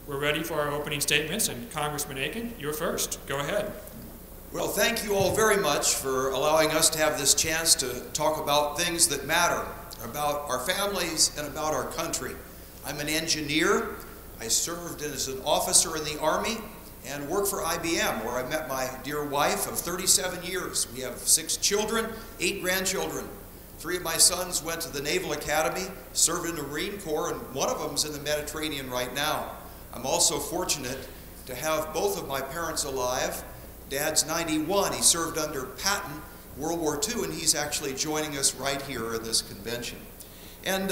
We're ready for our opening statements, and Congressman Akin, you're first. Go ahead. Well, thank you all very much for allowing us to have this chance to talk about things that matter, about our families and about our country. I'm an engineer. I served as an officer in the Army and worked for IBM, where I met my dear wife of 37 years. We have 6 children, 8 grandchildren. 3 of my sons went to the Naval Academy, served in the Marine Corps, and one of them's in the Mediterranean right now. I'm also fortunate to have both of my parents alive. Dad's 91. He served under Patton, World War II, and he's actually joining us right here in this convention. And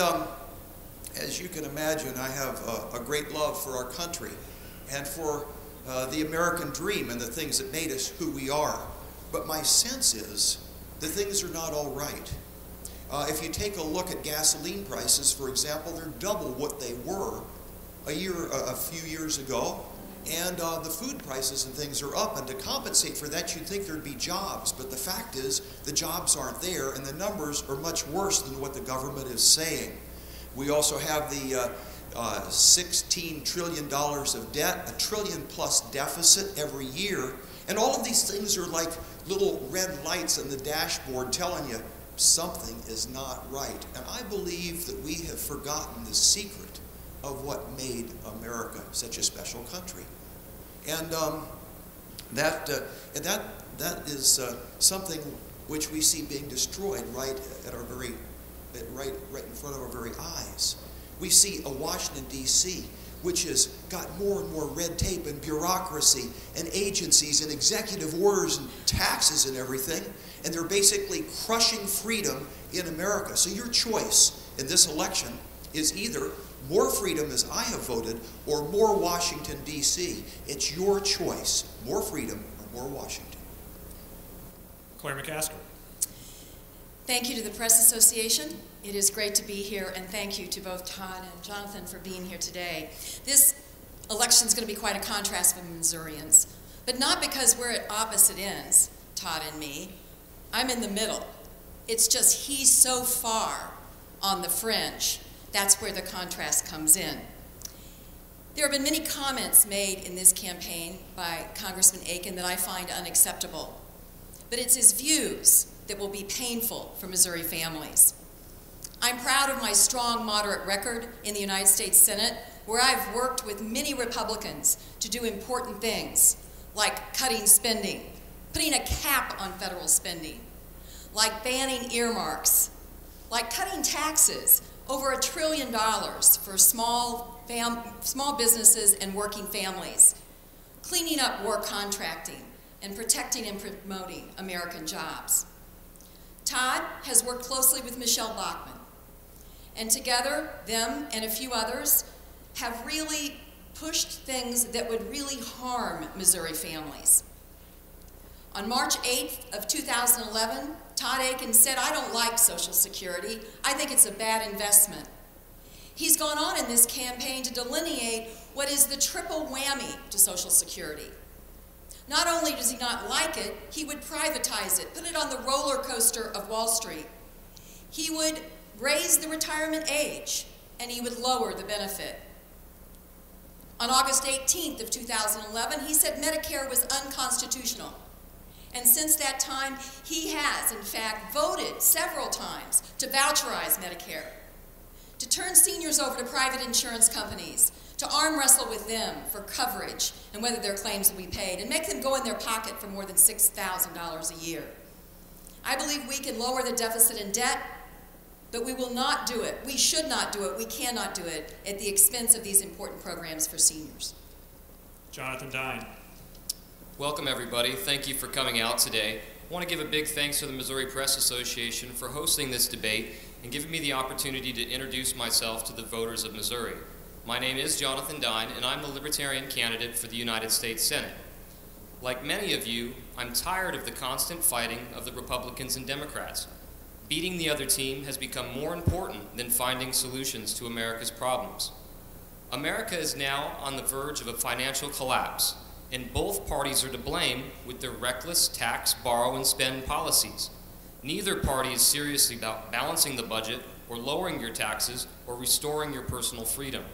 as you can imagine, I have a great love for our country and for the American dream and the things that made us who we are. But my sense is that things are not all right. If you take a look at gasoline prices, for example, they're double what they were a few years ago, and the food prices and things are up, and to compensate for that you'd think there'd be jobs, but the fact is the jobs aren't there, and the numbers are much worse than what the government is saying. We also have the $16 trillion of debt, a trillion plus deficit every year, and all of these things are like little red lights on the dashboard telling you something is not right. And I believe that we have forgotten the secret of what made America such a special country. And that is something which we see being destroyed right in front of our very eyes. We see a Washington, D.C., which has got more and more red tape and bureaucracy and agencies and executive orders and taxes and everything, and they're basically crushing freedom in America. So your choice in this election is either more freedom as I have voted or more Washington, D.C. It's your choice, more freedom or more Washington. Claire McCaskill. Thank you to the Press Association. It is great to be here, and thank you to both Todd and Jonathan for being here today. This election is going to be quite a contrast for Missourians, but not because we're at opposite ends, Todd and me. I'm in the middle. It's just he's so far on the fringe. That's where the contrast comes in. There have been many comments made in this campaign by Congressman Akin that I find unacceptable, but it's his views that will be painful for Missouri families. I'm proud of my strong moderate record in the United States Senate, where I've worked with many Republicans to do important things, like cutting spending, putting a cap on federal spending, like banning earmarks, like cutting taxes, over $1 trillion for small businesses and working families, cleaning up war contracting, and protecting and promoting American jobs. Todd has worked closely with Michelle Bachmann, and together, them and a few others have really pushed things that would really harm Missouri families. On March 8th of 2011, Todd Akin said, "I don't like Social Security. I think it's a bad investment." He's gone on in this campaign to delineate what is the triple whammy to Social Security. Not only does he not like it, he would privatize it, put it on the roller coaster of Wall Street. He would raise the retirement age, and he would lower the benefit. On August 18th of 2011, he said Medicare was unconstitutional. And since that time, he has, in fact, voted several times to voucherize Medicare, to turn seniors over to private insurance companies, to arm wrestle with them for coverage and whether their claims will be paid, and make them go in their pocket for more than $6,000 a year. I believe we can lower the deficit and debt, but we will not do it. We should not do it. We cannot do it at the expense of these important programs for seniors. Jonathan Dine. Welcome, everybody. Thank you for coming out today. I want to give a big thanks to the Missouri Press Association for hosting this debate and giving me the opportunity to introduce myself to the voters of Missouri. My name is Jonathan Dine, and I'm the Libertarian candidate for the United States Senate. Like many of you, I'm tired of the constant fighting of the Republicans and Democrats. Beating the other team has become more important than finding solutions to America's problems. America is now on the verge of a financial collapse, and both parties are to blame with their reckless tax, borrow, and spend policies. Neither party is seriously about balancing the budget or lowering your taxes or restoring your personal freedom.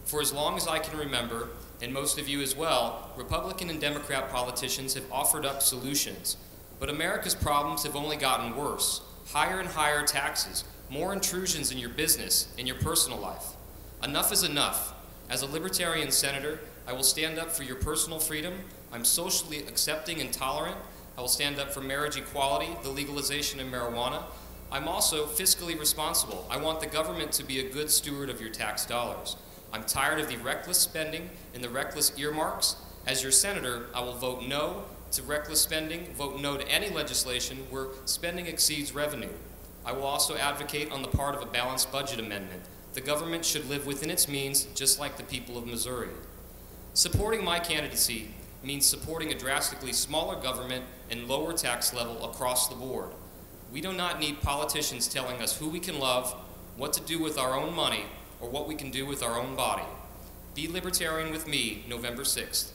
For as long as I can remember, and most of you as well, Republican and Democrat politicians have offered up solutions. But America's problems have only gotten worse. Higher and higher taxes, more intrusions in your business, in your personal life. Enough is enough. As a Libertarian senator, I will stand up for your personal freedom. I'm socially accepting and tolerant. I will stand up for marriage equality, the legalization of marijuana. I'm also fiscally responsible. I want the government to be a good steward of your tax dollars. I'm tired of the reckless spending and the reckless earmarks. As your senator, I will vote no to reckless spending, vote no to any legislation where spending exceeds revenue. I will also advocate on the part of a balanced budget amendment. The government should live within its means, just like the people of Missouri. Supporting my candidacy means supporting a drastically smaller government and lower tax level across the board. We do not need politicians telling us who we can love, what to do with our own money, or what we can do with our own body. Be Libertarian with me, November 6th.